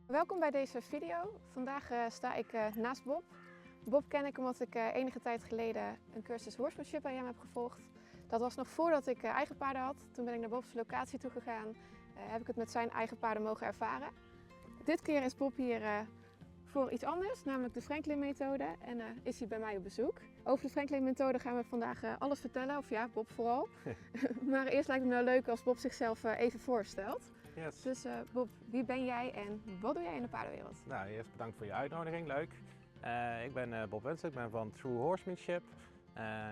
Welkom bij deze video. Vandaag sta ik naast Bob. Bob ken ik omdat ik enige tijd geleden een cursus horsemanship bij hem heb gevolgd. Dat was nog voordat ik eigen paarden had. Toen ben ik naar Bob's locatie toe gegaan. Heb ik het met zijn eigen paarden mogen ervaren. Dit keer is Bob hier voor iets anders, namelijk de Franklin-methode. En is hij bij mij op bezoek. Over de Franklin-methode gaan we vandaag alles vertellen. Of ja, Bob vooral. Maar eerst lijkt het me nou leuk als Bob zichzelf even voorstelt. Yes. Dus Bob, wie ben jij en wat doe jij in de paardenwereld? Nou, eerst bedankt voor je uitnodiging, leuk. Ik ben Bob Wensen, ik ben van True Horsemanship.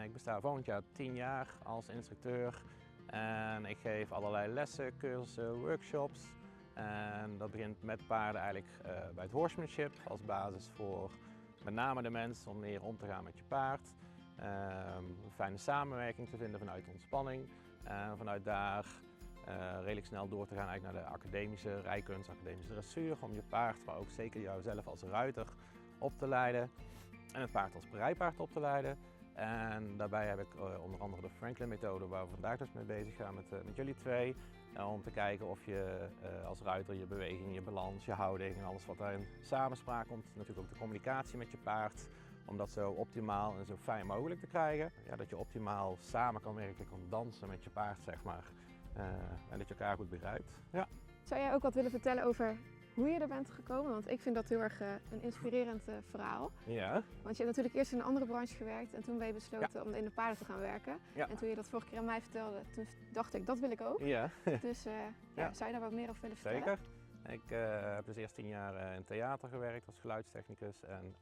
Ik besta volgend jaar 10 jaar als instructeur. En ik geef allerlei lessen, cursussen, workshops. En dat begint met paarden eigenlijk bij het horsemanship als basis voor met name de mens om meer om te gaan met je paard. Een fijne samenwerking te vinden vanuit ontspanning. Vanuit daar redelijk snel door te gaan eigenlijk naar de academische rijkunst, academische dressuur, om je paard, maar ook zeker jouzelf als ruiter op te leiden en het paard als rijpaard op te leiden. En daarbij heb ik onder andere de Franklin-methode waar we vandaag dus mee bezig gaan met jullie twee. Om te kijken of je als ruiter je beweging, je balans, je houding en alles wat daar in samenspraak komt. Natuurlijk ook de communicatie met je paard. Om dat zo optimaal en zo fijn mogelijk te krijgen. Ja, dat je optimaal samen kan werken, kan dansen met je paard, zeg maar. En dat je elkaar goed begrijpt. Ja. Zou jij ook wat willen vertellen over hoe je er bent gekomen? Want ik vind dat heel erg een inspirerend verhaal. Ja. Want je hebt natuurlijk eerst in een andere branche gewerkt en toen ben je besloten om in de paarden te gaan werken. Ja. En toen je dat vorige keer aan mij vertelde, toen dacht ik, dat wil ik ook. Ja. Dus zou je daar wat meer over willen vertellen? Zeker. Ik heb dus eerst 10 jaar in theater gewerkt als geluidstechnicus. En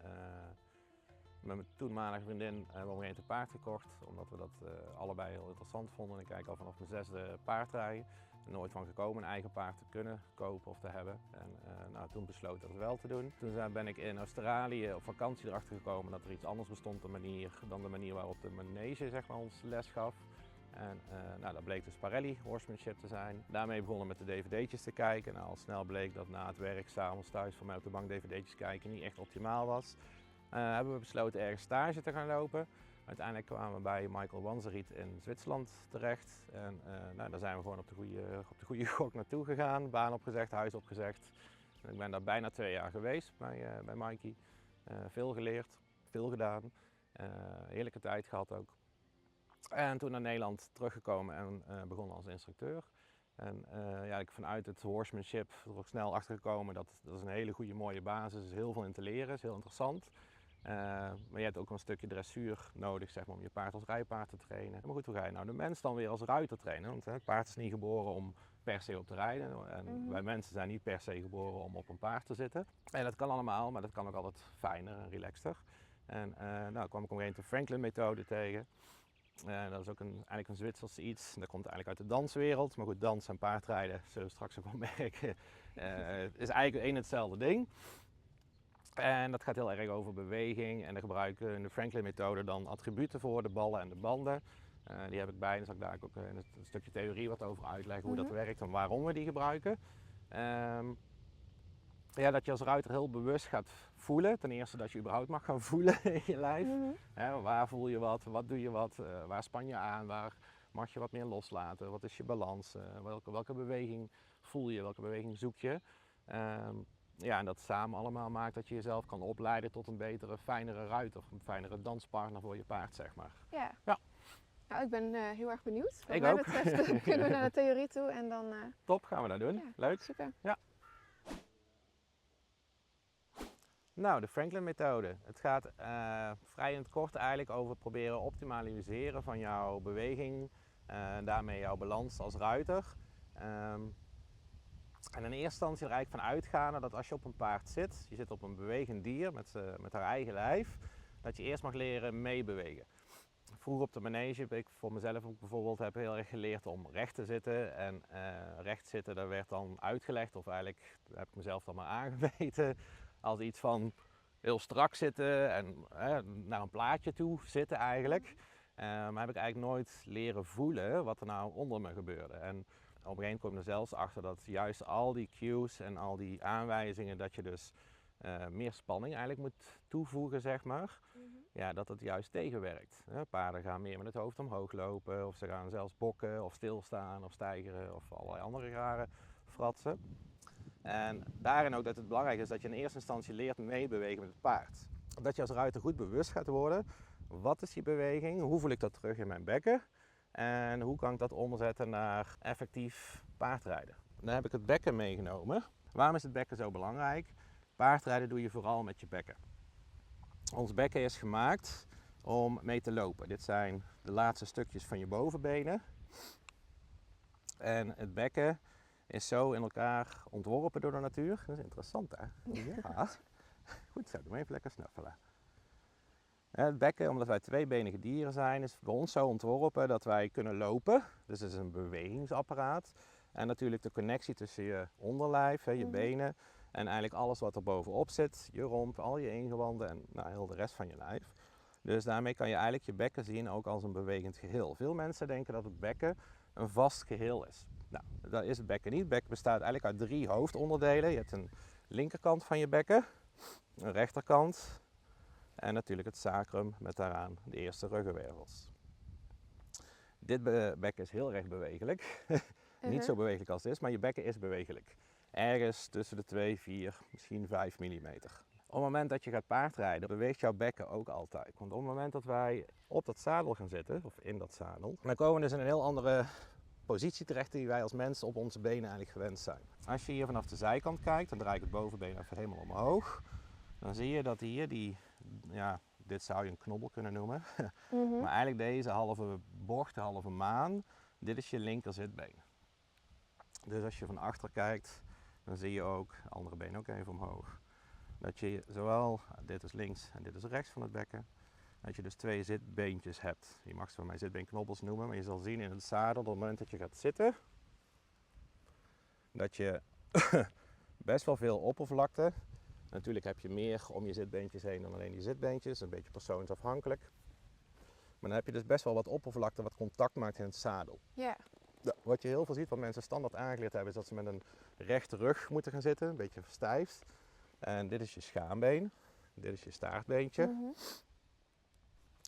met mijn toenmalige vriendin hebben we op een gegeven moment een paard gekocht. Omdat we dat allebei heel interessant vonden. Ik kijk al vanaf mijn 6e paardrijden. Er nooit van gekomen een eigen paard te kunnen kopen of te hebben. En toen besloten we het wel te doen. Toen ben ik in Australië op vakantie erachter gekomen dat er iets anders bestond dan de manier waarop de manege zeg maar, ons les gaf. En dat bleek dus Parelli horsemanship te zijn. Daarmee begonnen met de dvd'tjes te kijken. Al snel bleek dat na het werk, 's avonds thuis voor mij op de bank dvd'tjes kijken niet echt optimaal was. Hebben we besloten ergens stage te gaan lopen. Uiteindelijk kwamen we bij Michael Wanzeriet in Zwitserland terecht. En daar zijn we gewoon op de goede gok naartoe gegaan. Baan opgezegd, huis opgezegd. En ik ben daar bijna 2 jaar geweest bij Mikey. Veel geleerd, veel gedaan. Heerlijke tijd gehad ook. En toen naar Nederland teruggekomen en begonnen als instructeur. En ik vanuit het horsemanship er ook snel achter gekomen dat is een hele goede mooie basis. Er is heel veel in te leren, is heel interessant. Maar je hebt ook een stukje dressuur nodig zeg maar, om je paard als rijpaard te trainen. Maar goed, hoe ga je nou de mens dan weer als ruiter trainen? Want het paard is niet geboren om per se op te rijden. En wij mensen zijn niet per se geboren om op een paard te zitten. En dat kan allemaal, maar dat kan ook altijd fijner en relaxter. En kwam ik op een gegeven moment de Franklin-methode tegen. Dat is ook eigenlijk een Zwitserse iets. Dat komt eigenlijk uit de danswereld. Maar goed, dans en paardrijden, zullen we straks ook wel merken, is eigenlijk één hetzelfde ding. En dat gaat heel erg over beweging. En daar gebruiken we in de Franklin-methode dan attributen voor, de ballen en de banden. Die heb ik bij. Dan zal ik daar ook in een stukje theorie wat over uitleggen hoe dat werkt en waarom we die gebruiken. Dat je als ruiter heel bewust gaat voelen. Ten eerste dat je überhaupt mag gaan voelen in je lijf. Waar voel je wat doe je wat, waar span je aan, waar mag je wat meer loslaten, wat is je balans, welke beweging voel je, welke beweging zoek je. En dat samen allemaal maakt dat je jezelf kan opleiden tot een betere, fijnere ruiter, een fijnere danspartner voor je paard zeg maar. Ja. Ja. Nou, ik ben heel erg benieuwd. Wat ik mij ook. betreft kunnen we naar de theorie toe en dan... Top, gaan we dat doen. Ja, leuk. Super. Ja. Nou, de Franklin-methode. Het gaat vrij in het kort eigenlijk over proberen optimaliseren van jouw beweging en daarmee jouw balans als ruiter. En in eerste instantie er eigenlijk van uitgaande dat als je op een paard zit, je zit op een bewegend dier met haar eigen lijf, dat je eerst mag leren meebewegen. Vroeger op de manege heb ik voor mezelf ook bijvoorbeeld heel erg geleerd om recht te zitten. En recht zitten, dat werd dan uitgelegd, of eigenlijk heb ik mezelf dan maar aangemeten, als iets van heel strak zitten en naar een plaatje toe zitten eigenlijk. Maar heb ik eigenlijk nooit leren voelen wat er nou onder me gebeurde. En op een gegeven moment kom je er zelfs achter dat juist al die cues en al die aanwijzingen, dat je dus meer spanning eigenlijk moet toevoegen, zeg maar. Ja, dat het juist tegenwerkt. Paarden gaan meer met het hoofd omhoog lopen, of ze gaan zelfs bokken, of stilstaan, of stijgeren, of allerlei andere rare fratsen. En daarin ook dat het belangrijk is dat je in eerste instantie leert meebewegen met het paard. Dat je als ruiter goed bewust gaat worden, wat is die beweging, hoe voel ik dat terug in mijn bekken en hoe kan ik dat omzetten naar effectief paardrijden. Dan heb ik het bekken meegenomen. Waarom is het bekken zo belangrijk? Paardrijden doe je vooral met je bekken. Ons bekken is gemaakt om mee te lopen. Dit zijn de laatste stukjes van je bovenbenen. En het bekken is zo in elkaar ontworpen door de natuur. Dat is interessant, hè? Ja. Goed zo, doe maar even lekker snuffelen. Het bekken, omdat wij tweebenige dieren zijn, is voor ons zo ontworpen dat wij kunnen lopen. Dus het is een bewegingsapparaat. En natuurlijk de connectie tussen je onderlijf, je benen en eigenlijk alles wat er bovenop zit. Je romp, al je ingewanden en heel de rest van je lijf. Dus daarmee kan je eigenlijk je bekken zien ook als een bewegend geheel. Veel mensen denken dat het bekken een vast geheel is. Nou, dat is het bekken niet. Het bekken bestaat eigenlijk uit 3 hoofdonderdelen. Je hebt een linkerkant van je bekken, een rechterkant en natuurlijk het sacrum met daaraan de eerste ruggenwervels. Dit bekken is heel erg bewegelijk. Niet zo bewegelijk als dit is, maar je bekken is bewegelijk. Ergens tussen de 2, 4, misschien 5 mm. Op het moment dat je gaat paardrijden, beweegt jouw bekken ook altijd. Want op het moment dat wij op dat zadel gaan zitten, of in dat zadel, dan komen we dus in een heel andere positie terecht die wij als mensen op onze benen eigenlijk gewend zijn. Als je hier vanaf de zijkant kijkt, dan draai ik het bovenbeen even helemaal omhoog. Dan zie je dat hier dit zou je een knobbel kunnen noemen. Maar eigenlijk deze halve bocht, de halve maan, dit is je linker zitbeen. Dus als je van achter kijkt, dan zie je ook, andere been ook even omhoog, dat je zowel, dit is links en dit is rechts van het bekken, dat je dus 2 zitbeentjes hebt. Je mag ze van mij zitbeenknobbels noemen, maar je zal zien in het zadel, op het moment dat je gaat zitten, dat je best wel veel oppervlakte. Natuurlijk heb je meer om je zitbeentjes heen dan alleen die zitbeentjes, een beetje persoonsafhankelijk. Maar dan heb je dus best wel wat oppervlakte wat contact maakt in het zadel. Ja. Ja, wat je heel veel ziet, wat mensen standaard aangeleerd hebben, is dat ze met een rechte rug moeten gaan zitten, een beetje verstijfd. En dit is je schaambeen, dit is je staartbeentje.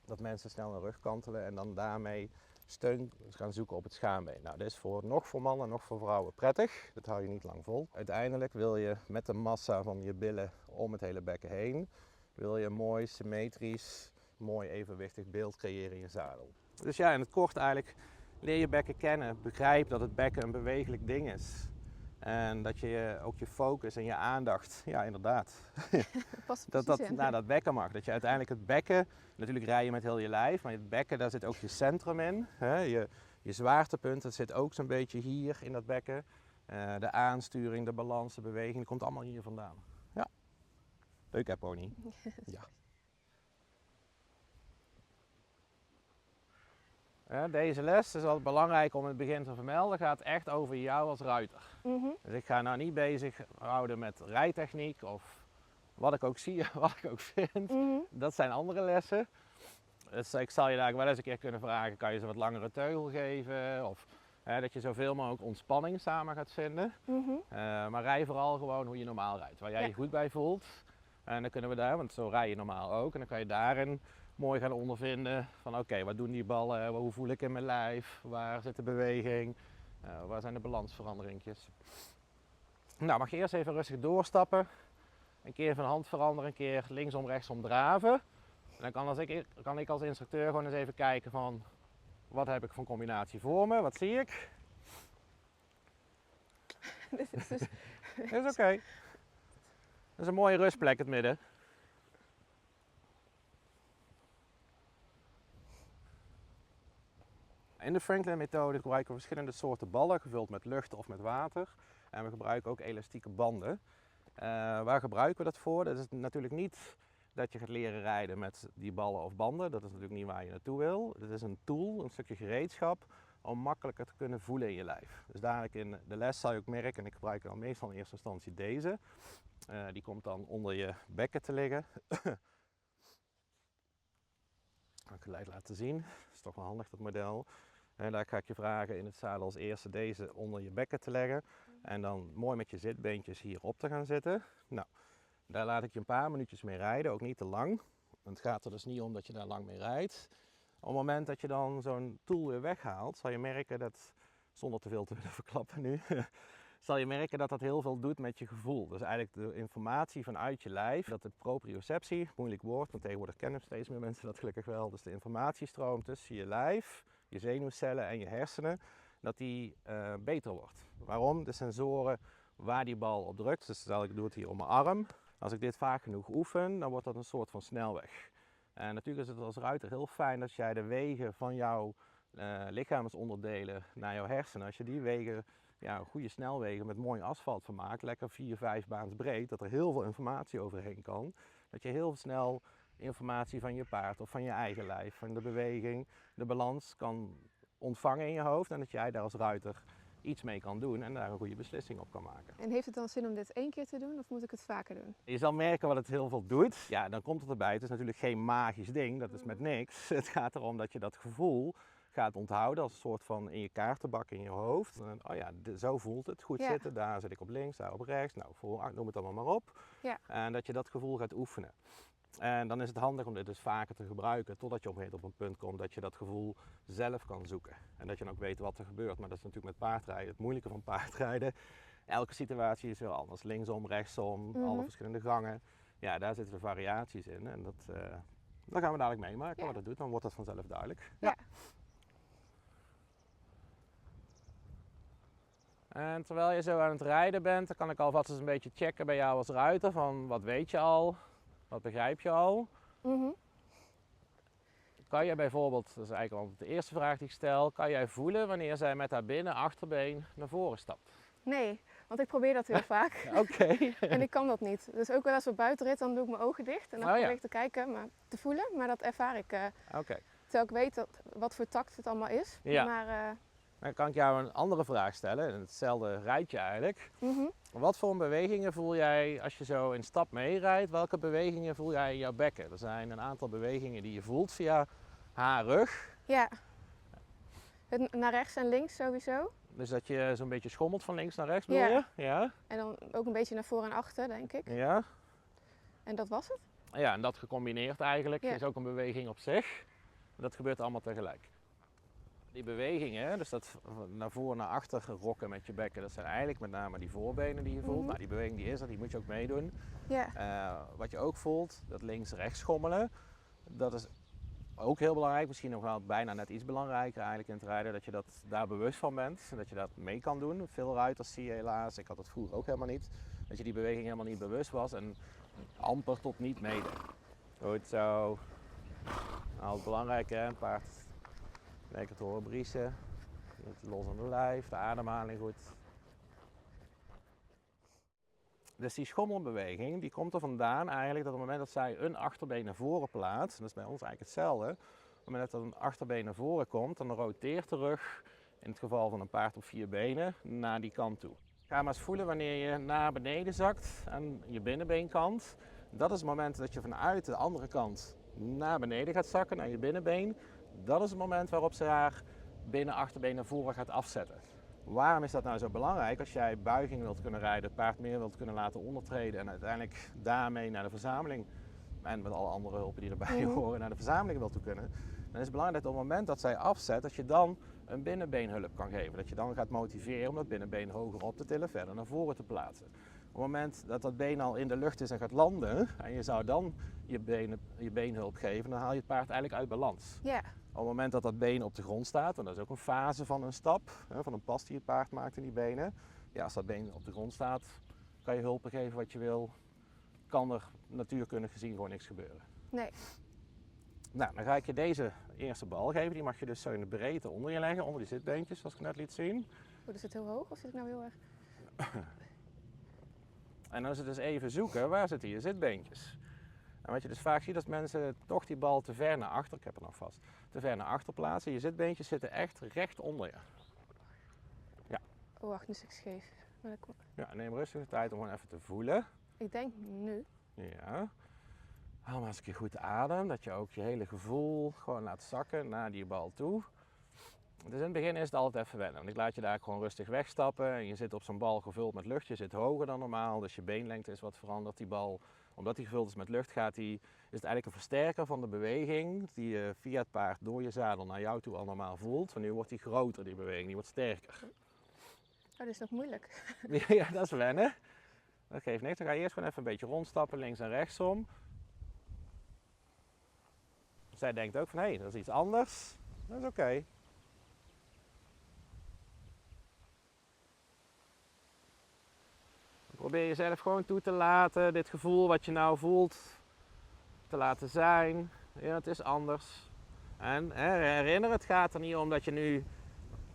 Dat mensen snel naar rug kantelen en dan daarmee steun gaan zoeken op het schaambeen. Nou, dit is nog voor mannen, nog voor vrouwen prettig. Dat hou je niet lang vol. Uiteindelijk wil je met de massa van je billen om het hele bekken heen, wil je een mooi symmetrisch, mooi evenwichtig beeld creëren in je zadel. Dus ja, in het kort eigenlijk, leer je bekken kennen. Begrijp dat het bekken een bewegelijk ding is. En dat je ook je focus en je aandacht, ja inderdaad, dat naar dat bekken mag. Dat je uiteindelijk het bekken, natuurlijk rij je met heel je lijf, maar het bekken, daar zit ook je centrum in. Je zwaartepunt, dat zit ook zo'n beetje hier in dat bekken. De aansturing, de balans, de beweging, dat komt allemaal hier vandaan. Ja, leuk hè pony? Ja. Deze les is wel belangrijk om in het begin te vermelden, gaat echt over jou als ruiter. Dus ik ga nou niet bezig houden met rijtechniek of wat ik ook zie, wat ik ook vind. Dat zijn andere lessen. Dus ik zal je daar wel eens een keer kunnen vragen, kan je ze wat langere teugel geven? Of dat je zoveel mogelijk ontspanning samen gaat vinden. Maar rij vooral gewoon hoe je normaal rijdt, waar jij je goed bij voelt. En dan kunnen we daar, want zo rij je normaal ook, en dan kan je daarin mooi gaan ondervinden van oké, wat doen die ballen, hoe voel ik in mijn lijf, waar zit de beweging, waar zijn de balansveranderingjes. Nou, mag je eerst even rustig doorstappen, een keer van hand veranderen, een keer linksom rechtsom draven. En dan kan ik als instructeur gewoon eens even kijken van wat heb ik voor combinatie voor me, wat zie ik. Dit is dus... Is oké. Dat is een mooie rustplek het midden. In de Franklin-methode gebruiken we verschillende soorten ballen, gevuld met lucht of met water. En we gebruiken ook elastieke banden. Waar gebruiken we dat voor? Dat is natuurlijk niet dat je gaat leren rijden met die ballen of banden. Dat is natuurlijk niet waar je naartoe wil. Het is een tool, een stukje gereedschap om makkelijker te kunnen voelen in je lijf. Dus dadelijk in de les zal je ook merken, en ik gebruik dan meestal in eerste instantie deze. Die komt dan onder je bekken te liggen. Kan ik gelijk laten zien. Dat is toch wel handig dat model. En daar ga ik je vragen in het zadel als eerste deze onder je bekken te leggen. En dan mooi met je zitbeentjes hierop te gaan zitten. Nou, daar laat ik je een paar minuutjes mee rijden, ook niet te lang. Het gaat er dus niet om dat je daar lang mee rijdt. Op het moment dat je dan zo'n tool weer weghaalt, zal je merken dat, zonder te veel te willen verklappen nu, zal je merken dat dat heel veel doet met je gevoel. Dus eigenlijk de informatie vanuit je lijf, dat de proprioceptie, moeilijk woord, want tegenwoordig kennen steeds meer mensen dat gelukkig wel. Dus de informatiestroom tussen je lijf, je zenuwcellen en je hersenen, dat die beter wordt. Waarom? De sensoren waar die bal op drukt, dus stel ik doe het hier om mijn arm. Als ik dit vaak genoeg oefen, dan wordt dat een soort van snelweg. En natuurlijk is het als ruiter heel fijn als jij de wegen van jouw lichaamsonderdelen naar jouw hersenen, als je die wegen, goede snelwegen met mooi asfalt van maakt, lekker 4, 5 baans breed, dat er heel veel informatie overheen kan. Dat je heel snel informatie van je paard of van je eigen lijf, van de beweging, de balans kan ontvangen in je hoofd en dat jij daar als ruiter iets mee kan doen en daar een goede beslissing op kan maken. En heeft het dan zin om dit 1 keer te doen of moet ik het vaker doen? Je zal merken wat het heel veel doet. Ja, dan komt het erbij. Het is natuurlijk geen magisch ding, dat is met niks. Het gaat erom dat je dat gevoel gaat onthouden als een soort van in je kaartenbak in je hoofd. En, oh ja, zo voelt het. Goed zitten, daar zit ik op links, daar op rechts. Nou, noem het allemaal maar op. Ja. En dat je dat gevoel gaat oefenen. En dan is het handig om dit dus vaker te gebruiken, totdat je op een punt komt dat je dat gevoel zelf kan zoeken. En dat je dan ook weet wat er gebeurt. Maar dat is natuurlijk met paardrijden het moeilijke van paardrijden. Elke situatie is weer anders. Linksom, rechtsom, alle verschillende gangen. Ja, daar zitten de variaties in. En dat gaan we dadelijk meemaken wat dat doet. Dan wordt dat vanzelf duidelijk. Ja. En terwijl je zo aan het rijden bent, dan kan ik alvast eens een beetje checken bij jou als ruiter. Van wat weet je al? Wat begrijp je al? Kan je bijvoorbeeld, dat is eigenlijk al de eerste vraag die ik stel, kan jij voelen wanneer zij met haar achterbeen naar voren stapt? Nee, want ik probeer dat heel vaak. Oké. En ik kan dat niet. Dus ook wel als we buitenrit, dan doe ik mijn ogen dicht en dan probeer ik te kijken, maar te voelen. Maar dat ervaar ik. Terwijl ik weet wat voor tact het allemaal is. Ja. Maar, dan kan ik jou een andere vraag stellen, in hetzelfde rijtje eigenlijk. Wat voor bewegingen voel jij als je zo in stap meerijdt? Welke bewegingen voel jij in jouw bekken? Er zijn een aantal bewegingen die je voelt via haar rug. Ja, naar rechts en links sowieso. Dus dat je zo'n beetje schommelt van links naar rechts, bedoel je? Ja. En dan ook een beetje naar voor en achter, denk ik. Ja. En dat was het? Ja, en dat gecombineerd eigenlijk is ook een beweging op zich. Dat gebeurt allemaal tegelijk. Die bewegingen, dus dat naar voor naar achter rokken met je bekken, dat zijn eigenlijk met name die voorbenen die je voelt. Nou, die beweging die is er, die moet je ook meedoen. Ja. Wat je ook voelt, dat links-rechts schommelen, dat is ook heel belangrijk. Misschien nog wel bijna net iets belangrijker eigenlijk in het rijden, dat je daar bewust van bent en dat je dat mee kan doen. Veel ruiters zie je helaas, ik had het vroeger ook helemaal niet, dat je die beweging helemaal niet bewust was en amper tot niet meedeed. Goed zo. Nou, het belangrijke, een paard lekker te horen briesen, het los aan de lijf, de ademhaling goed. Dus die schommelbeweging die komt er vandaan eigenlijk dat op het moment dat zij een achterbeen naar voren plaatst, dat is bij ons eigenlijk hetzelfde, op het moment dat een achterbeen naar voren komt, dan roteert de rug, in het geval van een paard op 4 benen, naar die kant toe. Ga maar eens voelen wanneer je naar beneden zakt aan je binnenbeenkant. Dat is het moment dat je vanuit de andere kant naar beneden gaat zakken, naar je binnenbeen. Dat is het moment waarop ze haar achterbeen naar voren gaat afzetten. Waarom is dat nou zo belangrijk? Als jij buiging wilt kunnen rijden, het paard meer wilt kunnen laten ondertreden en uiteindelijk daarmee naar de verzameling en met alle andere hulpen die erbij horen naar de verzameling wilt toe kunnen, dan is het belangrijk dat op het moment dat zij afzet, dat je dan een binnenbeenhulp kan geven. Dat je dan gaat motiveren om dat binnenbeen hoger op te tillen, verder naar voren te plaatsen. Op het moment dat dat been al in de lucht is en gaat landen en je zou dan je beenhulp geven, dan haal je het paard eigenlijk uit balans. Ja. Op het moment dat dat been op de grond staat, en dat is ook een fase van een stap, van een pas die het paard maakt in die benen. Ja, als dat been op de grond staat, kan je hulpen geven wat je wil, kan er natuurkundig gezien gewoon niks gebeuren. Nee. Nou, dan ga ik je deze eerste bal geven. Die mag je dus zo in de breedte onder je leggen, onder die zitbeentjes, zoals ik net liet zien. Is het heel hoog of zit ik nou heel erg? En dan is het dus even zoeken, waar zitten je zitbeentjes? En wat je dus vaak ziet, dat mensen toch die bal te ver naar achter, ik heb het nog vast, te ver naar achter plaatsen. Je zitbeentjes zitten echt recht onder je. Ja. Oh, wacht, nu zit ik scheef. Ja, neem rustig de tijd om gewoon even te voelen. Ik denk nu. Ja. Haal maar eens een keer goed adem, dat je ook je hele gevoel gewoon laat zakken naar die bal toe. Dus in het begin is het altijd even wennen, want ik laat je daar gewoon rustig wegstappen. En je zit op zo'n bal gevuld met lucht, je zit hoger dan normaal, dus je beenlengte is wat veranderd. Die bal, omdat die gevuld is met lucht, is het eigenlijk een versterker van de beweging die je via het paard door je zadel naar jou toe al normaal voelt. Want nu wordt die groter, die beweging, die wordt sterker. Oh, dat is nog moeilijk. Ja, dat is wennen. Dat geeft niks. Dan ga je eerst gewoon even een beetje rondstappen, links en rechtsom. Zij denkt ook van, hé, dat is iets anders. Dat is oké. Probeer jezelf gewoon toe te laten, dit gevoel wat je nou voelt, te laten zijn. Ja, het is anders. En herinner, het gaat er niet om dat je nu,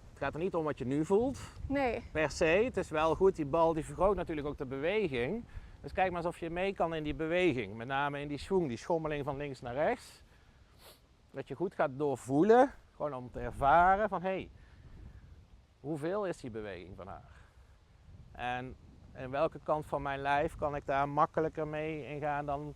het gaat er niet om wat je nu voelt. Nee. Per se, het is wel goed, die bal die vergroot natuurlijk ook de beweging. Dus kijk maar eens of je mee kan in die beweging. Met name in die schwung, die schommeling van links naar rechts. Dat je goed gaat doorvoelen, gewoon om te ervaren van hé, hoeveel is die beweging van haar? En in welke kant van mijn lijf kan ik daar makkelijker mee ingaan dan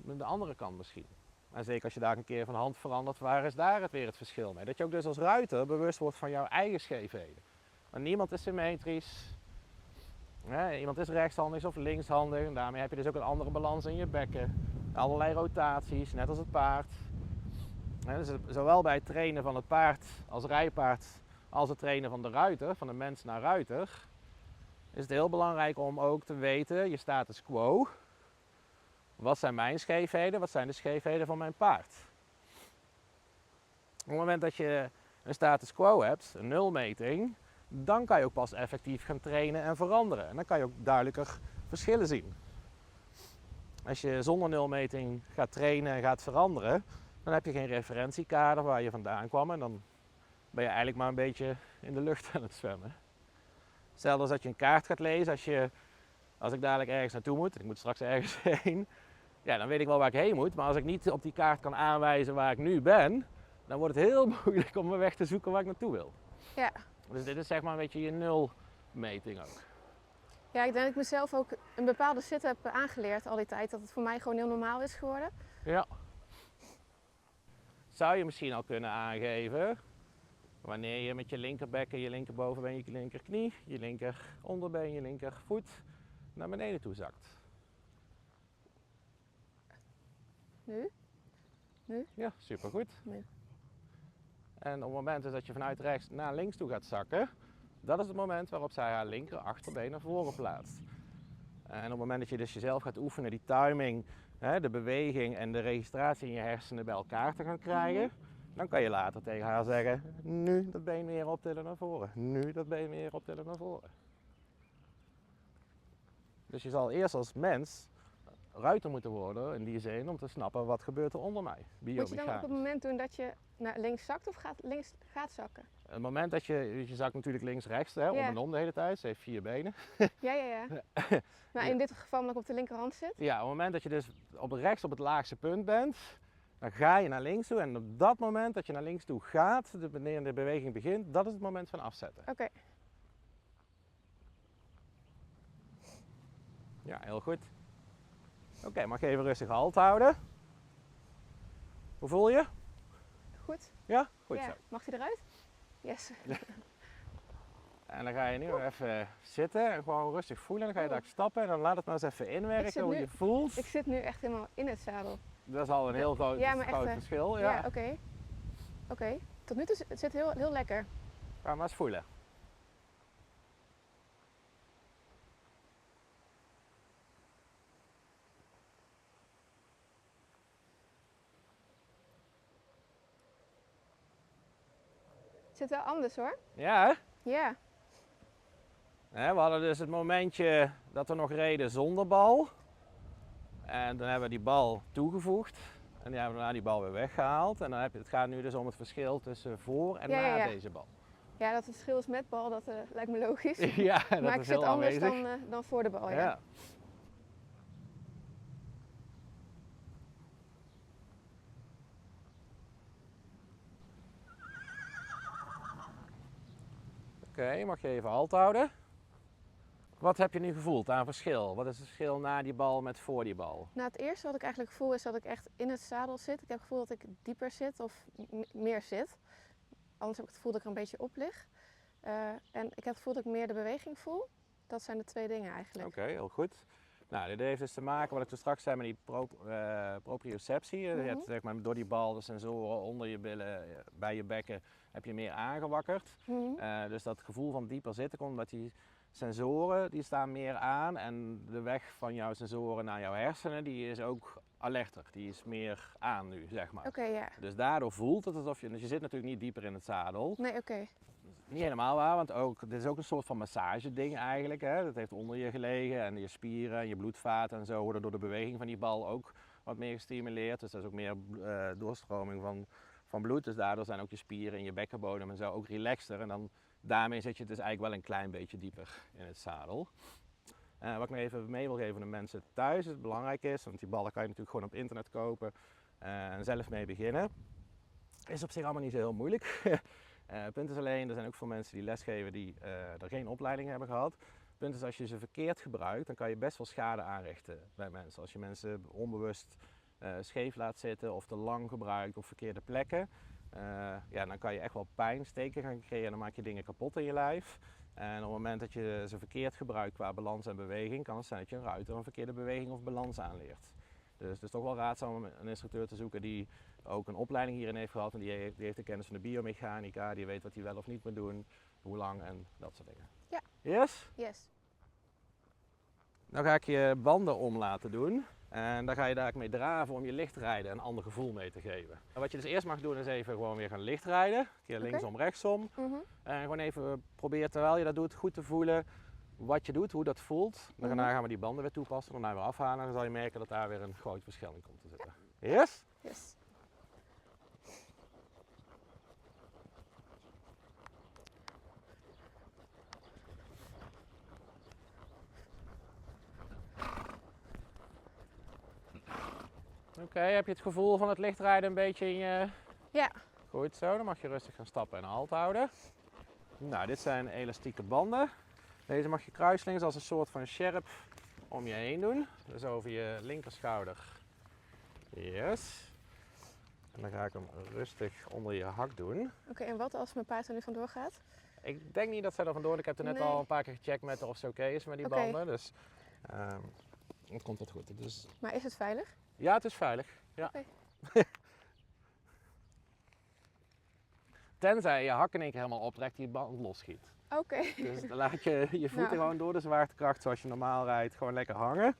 de andere kant misschien. En zeker als je daar een keer van hand verandert, waar is daar weer het verschil mee? Dat je ook dus als ruiter bewust wordt van jouw eigen scheefheden. Want niemand is symmetrisch. Iemand is rechtshandig of linkshandig. En daarmee heb je dus ook een andere balans in je bekken. Allerlei rotaties, net als het paard. Dus zowel bij het trainen van het paard als rijpaard, als het trainen van de ruiter, van de mens naar ruiter, is het heel belangrijk om ook te weten, je status quo. Wat zijn mijn scheefheden? Wat zijn de scheefheden van mijn paard? Op het moment dat je een status quo hebt, een nulmeting, dan kan je ook pas effectief gaan trainen en veranderen. En dan kan je ook duidelijker verschillen zien. Als je zonder nulmeting gaat trainen en gaat veranderen, dan heb je geen referentiekader waar je vandaan kwam en dan ben je eigenlijk maar een beetje in de lucht aan het zwemmen. Hetzelfde als dat je een kaart gaat lezen, als ik dadelijk ergens naartoe moet, ik moet straks ergens heen, ja, dan weet ik wel waar ik heen moet, maar als ik niet op die kaart kan aanwijzen waar ik nu ben, dan wordt het heel moeilijk om een weg te zoeken waar ik naartoe wil. Ja. Dus dit is zeg maar een beetje je nulmeting ook. Ja, ik denk dat ik mezelf ook een bepaalde zit heb aangeleerd al die tijd, dat het voor mij gewoon heel normaal is geworden. Ja. Zou je misschien al kunnen aangeven wanneer je met je linkerbekken, je linkerbovenbeen, je linkerknie, je linkeronderbeen, je linkervoet naar beneden toe zakt? Nu? Nu? Ja, supergoed. Nu. En op het moment dat je vanuit rechts naar links toe gaat zakken, dat is het moment waarop zij haar linker achterbeen naar voren plaatst. En op het moment dat je dus jezelf gaat oefenen, die timing, de beweging en de registratie in je hersenen bij elkaar te gaan krijgen, dan kan je later tegen haar zeggen, nu dat been weer optillen naar voren, nu dat been weer optillen naar voren. Dus je zal eerst als mens ruiter moeten worden in die zin om te snappen wat gebeurt er onder mij. Moet je dan op het moment doen dat je naar links zakt of links gaat zakken? Het moment dat je zakt natuurlijk links-rechts, om en om de hele tijd, ze heeft 4 benen. Ja. Maar in dit geval omdat ik op de linkerhand zit? Ja, op het moment dat je dus rechts op het laagste punt bent, dan ga je naar links toe en op dat moment dat je naar links toe gaat, wanneer de beweging begint, dat is het moment van afzetten. Oké. Ja, heel goed. Oké, mag je even rustig halt houden. Hoe voel je? Goed. Ja? Goed Ja. zo. Mag hij eruit? Yes. En dan ga je nu even zitten en gewoon rustig voelen. Dan ga je daar stappen en dan laat het maar eens even inwerken hoe je voelt. Ik zit nu echt helemaal in het zadel. Dat is al een heel groot, verschil. Ja, oké. Tot nu toe het zit heel lekker. Ga maar eens voelen. Het zit wel anders hoor. Ja hè? Ja. We hadden dus het momentje dat we nog reden zonder bal. En dan hebben we die bal toegevoegd. En die hebben we daarna die bal weer weggehaald. En dan het gaat nu dus om het verschil tussen voor en na deze bal. Ja, dat het verschil is met bal, dat lijkt me logisch. Ja, dat maar is ik heel zit anders aanwezig. dan voor de bal. Ja. Oké, mag je even halt houden. Wat heb je nu gevoeld aan verschil? Wat is het verschil na die bal met voor die bal? Nou, het eerste wat ik eigenlijk voel is dat ik echt in het zadel zit. Ik heb het gevoel dat ik dieper zit of meer zit. Anders heb ik het gevoel dat ik er een beetje op lig. En ik heb het gevoel dat ik meer de beweging voel. Dat zijn de twee dingen eigenlijk. Oké, heel goed. Nou, dit heeft dus te maken, wat ik toen straks zei, met die proprioceptie. Je hebt, zeg maar, door die bal de sensoren onder je billen, bij je bekken, heb je meer aangewakkerd. Dus dat gevoel van dieper zitten komt omdat die sensoren die staan meer aan en de weg van jouw sensoren naar jouw hersenen die is ook alerter. Die is meer aan nu, zeg maar. Oké, ja. Dus daardoor voelt het alsof je, dus je zit natuurlijk niet dieper in het zadel. Nee, oké. Niet helemaal waar, want dit is ook een soort van massageding eigenlijk. Hè. Dat heeft onder je gelegen en je spieren en je bloedvaten en zo worden door de beweging van die bal ook wat meer gestimuleerd. Dus er is ook meer doorstroming van bloed. Dus daardoor zijn ook je spieren en je bekkenbodem en zo ook relaxter. En dan, daarmee zit je dus eigenlijk wel een klein beetje dieper in het zadel. Wat ik nog even mee wil geven aan de mensen thuis, is het belangrijk is, want die ballen kan je natuurlijk gewoon op internet kopen en zelf mee beginnen. Is op zich allemaal niet zo heel moeilijk. Het punt is alleen, er zijn ook veel mensen die lesgeven die er geen opleiding hebben gehad. Het punt is, als je ze verkeerd gebruikt, dan kan je best wel schade aanrichten bij mensen. Als je mensen onbewust scheef laat zitten of te lang gebruikt op verkeerde plekken, ja, dan kan je echt wel pijn, steken gaan creëren. Dan maak je dingen kapot in je lijf. En op het moment dat je ze verkeerd gebruikt qua balans en beweging, kan het zijn dat je een ruiter een verkeerde beweging of balans aanleert. Dus het is toch wel raadzaam om een instructeur te zoeken die ook een opleiding hierin heeft gehad. En die heeft de kennis van de biomechanica, die weet wat hij wel of niet moet doen, hoe lang en dat soort dingen. Ja. Yes? Yes. Dan ga ik je banden om laten doen. En daar ga je daar mee draven om je lichtrijden een ander gevoel mee te geven. En wat je dus eerst mag doen is even gewoon weer gaan lichtrijden. Een keer linksom, rechtsom. En gewoon even proberen terwijl je dat doet goed te voelen wat je doet, hoe dat voelt. Daarna gaan we die banden weer toepassen, daarna weer afhalen. En dan zal je merken dat daar weer een groot verschil in komt te zitten. Yes? Yes. Oké, heb je het gevoel van het lichtrijden een beetje in je... Ja. Goed zo, dan mag je rustig gaan stappen en halt houden. Nou, dit zijn elastieke banden. Deze mag je kruislings als een soort van sjerp om je heen doen. Dus over je linkerschouder. Yes. En dan ga ik hem rustig onder je hak doen. Oké, en wat als mijn paard er nu vandoor gaat? Ik denk niet dat zij er vandoor. Ik heb er net al een paar keer gecheckt met haar of ze oké is met die banden. Dus het komt wat goed. Dus... Maar is het veilig? Ja, het is veilig. Ja. Okay. Tenzij je hak in één keer helemaal optrekt die band losschiet. Oké. Dus dan laat je je voeten gewoon door de zwaartekracht zoals je normaal rijdt gewoon lekker hangen.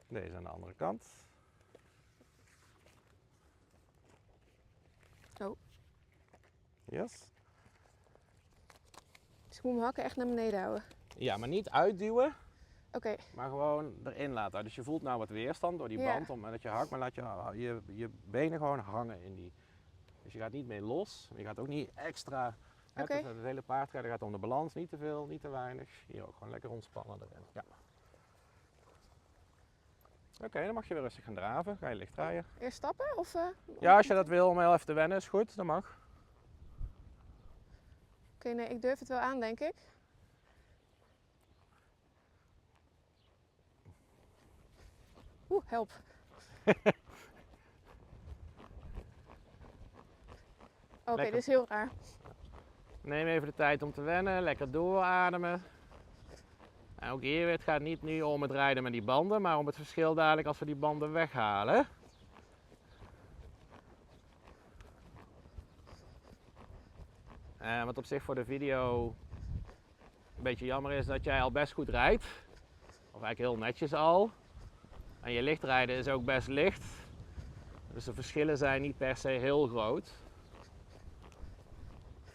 Deze aan de andere kant. Oh. Yes. Dus ik moet mijn hakken echt naar beneden houden? Ja, maar niet uitduwen. Oké. Maar gewoon erin laten. Dus je voelt nou wat weerstand door die band omdat je hakt, maar laat je benen gewoon hangen in die. Dus je gaat niet mee los. Je gaat ook niet extra. Het hele paardrijden gaat om de balans, niet te veel, niet te weinig. Hier ook gewoon lekker ontspannen erin. Ja. Oké, dan mag je weer rustig gaan draven. Ga je licht rijden. Eerst stappen of? Ja, als je dat wil om heel even te wennen is goed, dat mag. Oké, nee, ik durf het wel aan, denk ik. Help. Oké, dit is heel raar. Neem even de tijd om te wennen, lekker doorademen. En ook hier weer, het gaat niet nu om het rijden met die banden, maar om het verschil dadelijk als we die banden weghalen. Wat op zich voor de video een beetje jammer is dat jij al best goed rijdt. Of eigenlijk heel netjes al. En je lichtrijden is ook best licht. Dus de verschillen zijn niet per se heel groot.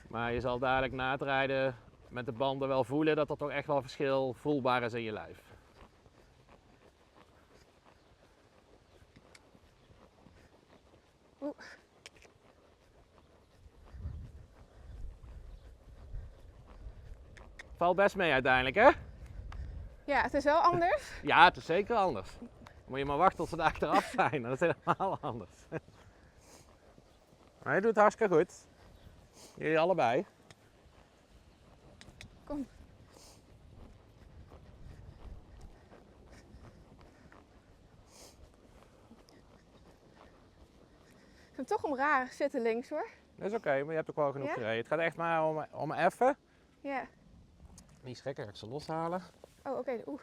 Maar je zal dadelijk na het rijden met de banden wel voelen dat er toch echt wel verschil voelbaar is in je lijf. Valt best mee uiteindelijk, hè? Ja, het is wel anders. Ja, het is zeker anders. Moet je maar wachten tot ze daar eraf zijn, dat is helemaal anders. Maar je doet het hartstikke goed. Jullie allebei. Kom. Ik vind het toch om raar zitten links hoor. Dat is oké, maar je hebt ook wel genoeg gereden. Het gaat echt maar om even. Ja. Niet schrikken, ga ik ze loshalen. Oh, oké. Oeh.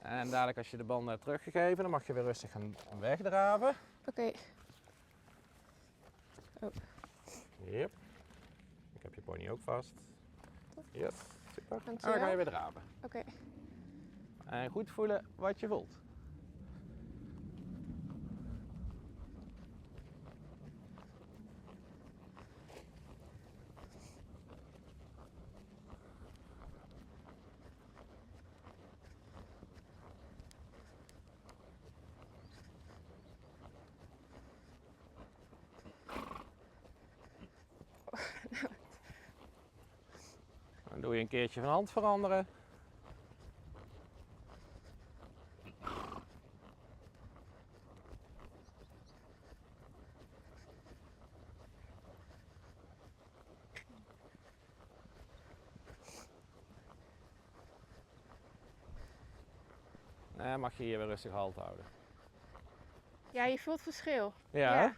En dadelijk als je de banden hebt teruggegeven, dan mag je weer rustig gaan wegdraven. Oké. Oh. Yep. Ik heb je pony ook vast. Yes, super. En Dankjewel. dan ga je weer draven. Oké. En goed voelen wat je voelt. Dan doe je een keertje van hand veranderen. En mag je hier weer rustig halt houden. Ja, je voelt verschil. Ja.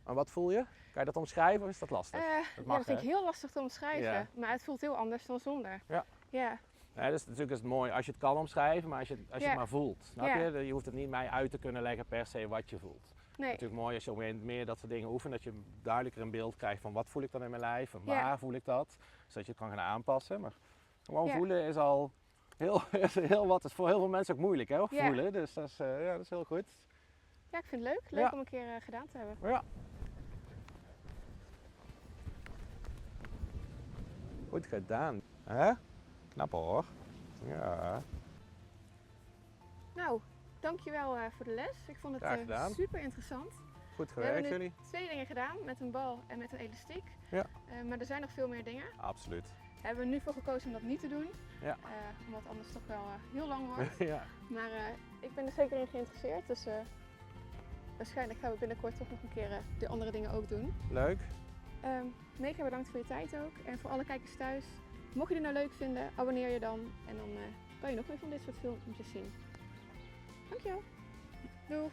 Maar wat voel je? Kan je dat omschrijven of is dat lastig? Ja, dat vind ik heel lastig te omschrijven. Ja. Maar het voelt heel anders dan zonder. Ja. Ja. Ja, dus natuurlijk is het mooi als je het kan omschrijven, maar als je het maar voelt. Snap Ja. je? Je hoeft het niet mij uit te kunnen leggen per se wat je voelt. Nee. Natuurlijk mooi als je meer dat soort dingen oefent, dat je duidelijker een beeld krijgt van wat voel ik dan in mijn lijf en Ja. waar voel ik dat. Zodat je het kan gaan aanpassen. Maar gewoon Ja. voelen is al heel wat. Het is voor heel veel mensen ook moeilijk, hè? Ja. Voelen. Dus dat is, ja, dat is heel goed. Ja, ik vind het leuk. Leuk Ja. om een keer gedaan te hebben. Ja. Goed gedaan. Hè? Knap hoor. Ja. Nou, dankjewel voor de les. Ik vond Graag het gedaan. super interessant. Goed We hebben gewerkt nu jullie. 2 dingen gedaan met een bal en met een elastiek. Ja. Maar er zijn nog veel meer dingen. Absoluut. Daar hebben we nu voor gekozen om dat niet te doen. Ja. Omdat het anders toch wel heel lang wordt. Ja. Maar ik ben er zeker in geïnteresseerd. Dus waarschijnlijk gaan we binnenkort toch nog een keer de andere dingen ook doen. Leuk. Mega bedankt voor je tijd ook. En voor alle kijkers thuis. Mocht je dit nou leuk vinden, abonneer je dan. En dan kan je nog meer van dit soort filmpjes zien. Dankjewel. Doeg.